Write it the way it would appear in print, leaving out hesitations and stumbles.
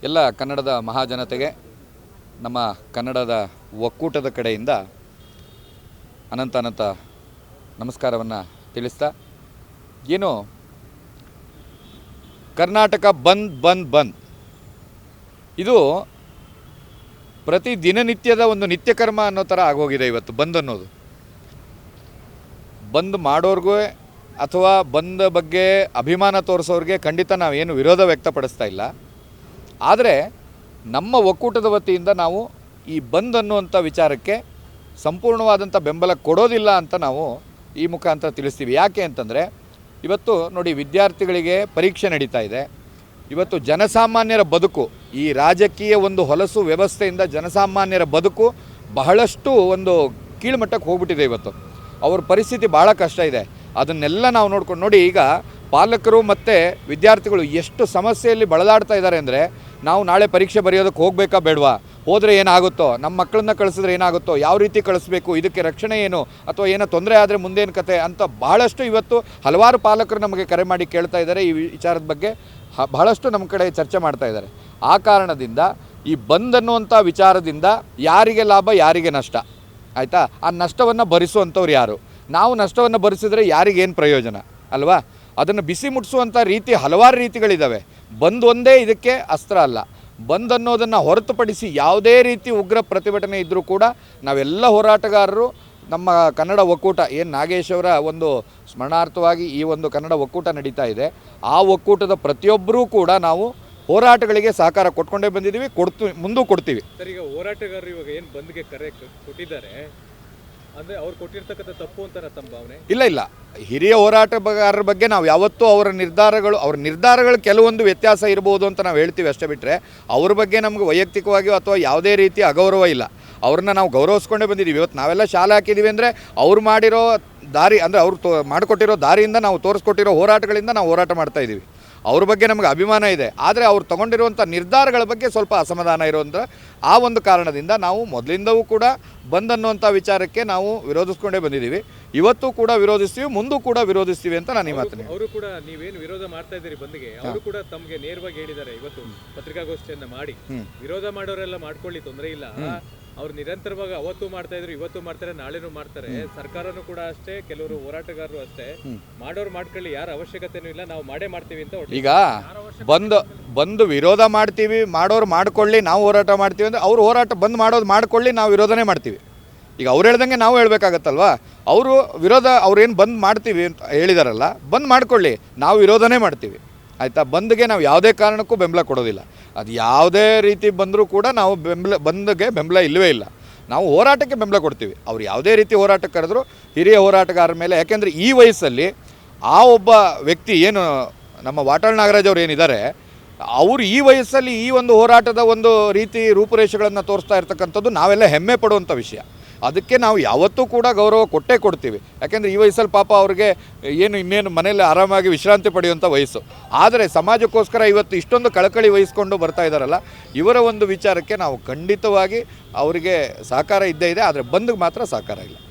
ಎಲ್ಲ ಕನ್ನಡದ ಮಹಾಜನತೆಗೆ ನಮ್ಮ ಕನ್ನಡದ ಒಕ್ಕೂಟದ ಕಡೆಯಿಂದ ಅನಂತ ನಮಸ್ಕಾರವನ್ನು ತಿಳಿಸ್ತಾ, ಏನು ಕರ್ನಾಟಕ ಬಂದ್ ಬಂದ್ ಬಂದ್ ಇದು ಪ್ರತಿ ದಿನನಿತ್ಯದ ಒಂದು ನಿತ್ಯಕರ್ಮ ಅನ್ನೋ ಥರ ಆಗೋಗಿದೆ. ಇವತ್ತು ಬಂದ್ ಅನ್ನೋದು ಬಂದ್ ಮಾಡೋರ್ಗೂ ಅಥವಾ ಬಂದ್ ಬಗ್ಗೆ ಅಭಿಮಾನ ತೋರಿಸೋರಿಗೆ ಖಂಡಿತ ನಾವೇನು ವಿರೋಧ ವ್ಯಕ್ತಪಡಿಸ್ತಾ ಇಲ್ಲ. ಆದರೆ ನಮ್ಮ ಒಕ್ಕೂಟದ ವತಿಯಿಂದ ನಾವು ಈ ಬಂದ್ ಅನ್ನುವಂಥ ವಿಚಾರಕ್ಕೆ ಸಂಪೂರ್ಣವಾದಂಥ ಬೆಂಬಲ ಕೊಡೋದಿಲ್ಲ ಅಂತ ನಾವು ಈ ಮುಖಾಂತರ ತಿಳಿಸ್ತೀವಿ. ಯಾಕೆ ಅಂತಂದರೆ ಇವತ್ತು ನೋಡಿ, ವಿದ್ಯಾರ್ಥಿಗಳಿಗೆ ಪರೀಕ್ಷೆ ನಡೀತಾ ಇದೆ. ಇವತ್ತು ಜನಸಾಮಾನ್ಯರ ಬದುಕು, ಈ ರಾಜಕೀಯ ಒಂದು ಹೊಲಸು ವ್ಯವಸ್ಥೆಯಿಂದ ಜನಸಾಮಾನ್ಯರ ಬದುಕು ಬಹಳಷ್ಟು ಒಂದು ಕೀಳುಮಟ್ಟಕ್ಕೆ ಹೋಗ್ಬಿಟ್ಟಿದೆ. ಇವತ್ತು ಅವ್ರ ಪರಿಸ್ಥಿತಿ ಭಾಳ ಕಷ್ಟ ಇದೆ. ಅದನ್ನೆಲ್ಲ ನಾವು ನೋಡ್ಕೊಂಡು ನೋಡಿ, ಈಗ ಪಾಲಕರು ಮತ್ತು ವಿದ್ಯಾರ್ಥಿಗಳು ಎಷ್ಟು ಸಮಸ್ಯೆಯಲ್ಲಿ ಬಳಲಾಡ್ತಾ ಇದ್ದಾರೆ ಅಂದರೆ, ನಾವು ನಾಳೆ ಪರೀಕ್ಷೆ ಬರೆಯೋದಕ್ಕೆ ಹೋಗಬೇಕಾ ಬೇಡವಾ, ಹೋದರೆ ಏನಾಗುತ್ತೋ, ನಮ್ಮ ಮಕ್ಕಳನ್ನ ಕಳಿಸಿದ್ರೆ ಏನಾಗುತ್ತೋ, ಯಾವ ರೀತಿ ಕಳಿಸ್ಬೇಕು, ಇದಕ್ಕೆ ರಕ್ಷಣೆ ಏನು, ಅಥವಾ ಏನೋ ತೊಂದರೆ ಆದರೆ ಮುಂದೇನು ಕತೆ ಅಂತ ಬಹಳಷ್ಟು ಇವತ್ತು ಹಲವಾರು ಪಾಲಕರು ನಮಗೆ ಕರೆ ಮಾಡಿ ಕೇಳ್ತಾ ಇದ್ದಾರೆ. ಈ ವಿಚಾರದ ಬಗ್ಗೆ ಬಹಳಷ್ಟು ನಮ್ಮ ಕಡೆ ಚರ್ಚೆ ಮಾಡ್ತಾ ಇದ್ದಾರೆ. ಆ ಕಾರಣದಿಂದ ಈ ಬಂದ್ ಅನ್ನುವಂಥ ವಿಚಾರದಿಂದ ಯಾರಿಗೆ ಲಾಭ ಯಾರಿಗೆ ನಷ್ಟ, ಆಯಿತಾ? ಆ ನಷ್ಟವನ್ನು ಭರಿಸುವಂಥವ್ರು ಯಾರು? ನಾವು ನಷ್ಟವನ್ನು ಭರಿಸಿದ್ರೆ ಯಾರಿಗೇನು ಪ್ರಯೋಜನ ಅಲ್ವಾ? ಅದನ್ನು ಬಿಸಿ ಮುಟ್ಟಿಸುವಂಥ ರೀತಿ ಹಲವಾರು ರೀತಿಗಳಿದ್ದಾವೆ. ಬಂದ್ ಒಂದೇ ಇದಕ್ಕೆ ಅಸ್ತ್ರ ಅಲ್ಲ. ಬಂದ್ ಅನ್ನೋದನ್ನು ಹೊರತುಪಡಿಸಿ ಯಾವುದೇ ರೀತಿ ಉಗ್ರ ಪ್ರತಿಭಟನೆ ಇದ್ದರೂ ಕೂಡ ನಾವೆಲ್ಲ ಹೋರಾಟಗಾರರು, ನಮ್ಮ ಕನ್ನಡ ಒಕ್ಕೂಟ ಏನು ನಾಗೇಶ್ ಅವರ ಒಂದು ಸ್ಮರಣಾರ್ಥವಾಗಿ ಈ ಒಂದು ಕನ್ನಡ ಒಕ್ಕೂಟ ನಡೀತಾ ಇದೆ, ಆ ಒಕ್ಕೂಟದ ಪ್ರತಿಯೊಬ್ಬರೂ ಕೂಡ ನಾವು ಹೋರಾಟಗಳಿಗೆ ಸಹಕಾರ ಕೊಟ್ಕೊಂಡೇ ಬಂದಿದ್ದೀವಿ, ಮುಂದೂ ಕೊಡ್ತೀವಿ. ಸರ್, ಈಗ ಹೋರಾಟಗಾರರು ಇವಾಗ ಏನು ಬಂದ್ಗೆ ಕರೆ ಕೊಟ್ಟಿದ್ದಾರೆ ಅಂದರೆ ಅವ್ರು ಕೊಟ್ಟಿರ್ತಕ್ಕಂಥ ತಪ್ಪು ಅಂತ ತಮ್ಮ ಭಾವನೆ? ಇಲ್ಲ, ಹಿರಿಯ ಹೋರಾಟಗಾರರ ಬಗ್ಗೆ ನಾವು ಯಾವತ್ತೂ ಅವ್ರ ನಿರ್ಧಾರಗಳು ಕೆಲವೊಂದು ವ್ಯತ್ಯಾಸ ಇರ್ಬೋದು ಅಂತ ನಾವು ಹೇಳ್ತೀವಿ ಅಷ್ಟೇ. ಬಿಟ್ಟರೆ ಅವ್ರ ಬಗ್ಗೆ ನಮ್ಗೆ ವೈಯಕ್ತಿಕವಾಗಿಯೋ ಅಥವಾ ಯಾವುದೇ ರೀತಿ ಅಗೌರವ ಇಲ್ಲ. ಅವ್ರನ್ನ ನಾವು ಗೌರವಿಸ್ಕೊಂಡೇ ಬಂದಿದ್ದೀವಿ. ಇವತ್ತು ನಾವೆಲ್ಲ ಶಾಲೆ ಹಾಕಿದ್ದೀವಿ ಅಂದರೆ ಅವ್ರು ಮಾಡಿರೋ ದಾರಿ, ಅಂದರೆ ಅವ್ರು ಮಾಡಿಕೊಟ್ಟಿರೋ ದಾರಿಯಿಂದ, ನಾವು ತೋರಿಸ್ಕೊಟ್ಟಿರೋ ಹೋರಾಟಗಳಿಂದ ನಾವು ಹೋರಾಟ ಮಾಡ್ತಾಯಿದ್ದೀವಿ. ಅವ್ರ ಬಗ್ಗೆ ನಮಗೆ ಅಭಿಮಾನ ಇದೆ. ಆದರೆ ಅವ್ರು ತೊಗೊಂಡಿರುವಂಥ ನಿರ್ಧಾರಗಳ ಬಗ್ಗೆ ಸ್ವಲ್ಪ ಅಸಮಾಧಾನ ಇರುವಂಥ ಆ ಒಂದು ಕಾರಣದಿಂದ ನಾವು ಮೊದಲಿಂದವೂ ಕೂಡ ಬಂದ್ ಅನ್ನುವಂಥ ವಿಚಾರಕ್ಕೆ ನಾವು ವಿರೋಧಿಸ್ಕೊಂಡೇ ಬಂದಿದ್ದೀವಿ. ಇವತ್ತು ಕೂಡ ವಿರೋಧಿಸ್ತೀವಿ, ಮುಂದೂ ಕೂಡ ವಿರೋಧಿಸ್ತೀವಿ ಅಂತ ನಾನು ಈ ಮಾತನ್ನು. ಅವರು ಕೂಡ ನೀವೇನು ವಿರೋಧ ಮಾಡ್ತಾ ಇದ್ದೀರಿ ಬಂದ್ಗೆ, ಅವರು ಕೂಡ ತಮಗೆ ನೇರವಾಗಿ ಹೇಳಿದ್ದಾರೆ. ಇವತ್ತು ಪತ್ರಿಕಾಗೋಷ್ಠಿಯನ್ನು ಮಾಡಿ ವಿರೋಧ ಮಾಡೋರೆಲ್ಲ ಮಾಡ್ಕೊಳ್ಳಿ, ತೊಂದರೆ ಇಲ್ಲ. ಅವ್ರು ನಿರಂತರವಾಗಿ ಅವತ್ತು ಮಾಡ್ತಾ ಇದ್ರು, ಇವತ್ತು ಮಾಡ್ತಾರೆ, ನಾಳೆನೂ ಮಾಡ್ತಾರೆ. ಸರ್ಕಾರನೂ ಕೂಡ ಅಷ್ಟೇ, ಕೆಲವರು ಹೋರಾಟಗಾರರು ಅಷ್ಟೇ. ಮಾಡೋರು ಮಾಡ್ಕೊಳ್ಳಿ, ಯಾರ ಅವಶ್ಯಕತೆನೂ ಇಲ್ಲ, ನಾವು ಮಾಡೇ ಮಾಡ್ತೀವಿ ಅಂತ. ಈಗ ಬಂದು ವಿರೋಧ ಮಾಡ್ತೀವಿ, ಮಾಡೋರು ಮಾಡ್ಕೊಳ್ಳಿ, ನಾವು ಹೋರಾಟ ಮಾಡ್ತೀವಿ ಅಂದರೆ ಅವ್ರು ಹೋರಾಟ ಬಂದ್ ಮಾಡೋದು ಮಾಡ್ಕೊಳ್ಳಿ, ನಾವು ವಿರೋಧನೇ ಮಾಡ್ತೀವಿ. ಈಗ ಅವ್ರು ಹೇಳ್ದಂಗೆ ನಾವು ಹೇಳ್ಬೇಕಾಗತ್ತಲ್ವಾ? ಅವರು ಅವ್ರೇನು ಬಂದ್ ಮಾಡ್ತೀವಿ ಅಂತ ಹೇಳಿದಾರಲ್ಲ, ಬಂದ್ ಮಾಡ್ಕೊಳ್ಳಿ, ನಾವು ವಿರೋಧನೇ ಮಾಡ್ತೀವಿ, ಆಯಿತಾ? ಬಂದ್ಗೆ ನಾವು ಯಾವುದೇ ಕಾರಣಕ್ಕೂ ಬೆಂಬಲ ಕೊಡೋದಿಲ್ಲ. ಅದು ಯಾವುದೇ ರೀತಿ ಬಂದರೂ ಕೂಡ ನಾವು ಬಂದ್ಗೆ ಬೆಂಬಲ ಇಲ್ಲವೇ ಇಲ್ಲ. ನಾವು ಹೋರಾಟಕ್ಕೆ ಬೆಂಬಲ ಕೊಡ್ತೀವಿ. ಅವ್ರು ಯಾವುದೇ ರೀತಿ ಹೋರಾಟಕ್ಕೆ ಕರೆದ್ರು ಹಿರಿಯ ಹೋರಾಟಗಾರರ ಮೇಲೆ. ಯಾಕೆಂದರೆ ಈ ವಯಸ್ಸಲ್ಲಿ ಆ ಒಬ್ಬ ವ್ಯಕ್ತಿ ಏನು ನಮ್ಮ ವಾಟಾಳ್ ನಾಗರಾಜ್ ಅವ್ರು ಏನಿದ್ದಾರೆ, ಅವರು ಈ ವಯಸ್ಸಲ್ಲಿ ಈ ಒಂದು ಹೋರಾಟದ ಒಂದು ರೀತಿ ರೂಪುರೇಷೆಗಳನ್ನು ತೋರಿಸ್ತಾ ಇರ್ತಕ್ಕಂಥದ್ದು ನಾವೆಲ್ಲ ಹೆಮ್ಮೆ ಪಡುವಂಥ ವಿಷಯ. ಅದಕ್ಕೆ ನಾವು ಯಾವತ್ತೂ ಕೂಡ ಗೌರವ ಕೊಟ್ಟೇ ಕೊಡ್ತೀವಿ. ಯಾಕೆಂದರೆ ಈ ವಯಸ್ಸಲ್ಲಿ ಪಾಪ ಅವ್ರಿಗೆ ಇನ್ನೇನು ಮನೆಯಲ್ಲಿ ಆರಾಮಾಗಿ ವಿಶ್ರಾಂತಿ ಪಡೆಯುವಂಥ ವಯಸ್ಸು. ಆದರೆ ಸಮಾಜಕ್ಕೋಸ್ಕರ ಇವತ್ತು ಇಷ್ಟೊಂದು ಕಳಕಳಿ ವಹಿಸ್ಕೊಂಡು ಬರ್ತಾ ಇದ್ದಾರಲ್ಲ, ಇವರ ಒಂದು ವಿಚಾರಕ್ಕೆ ನಾವು ಖಂಡಿತವಾಗಿ ಅವರಿಗೆ ಸಹಕಾರ ಇದ್ದೇ ಇದೆ. ಆದರೆ ಬಂದ್ಗೆ ಮಾತ್ರ ಸಹಕಾರ ಇಲ್ಲ.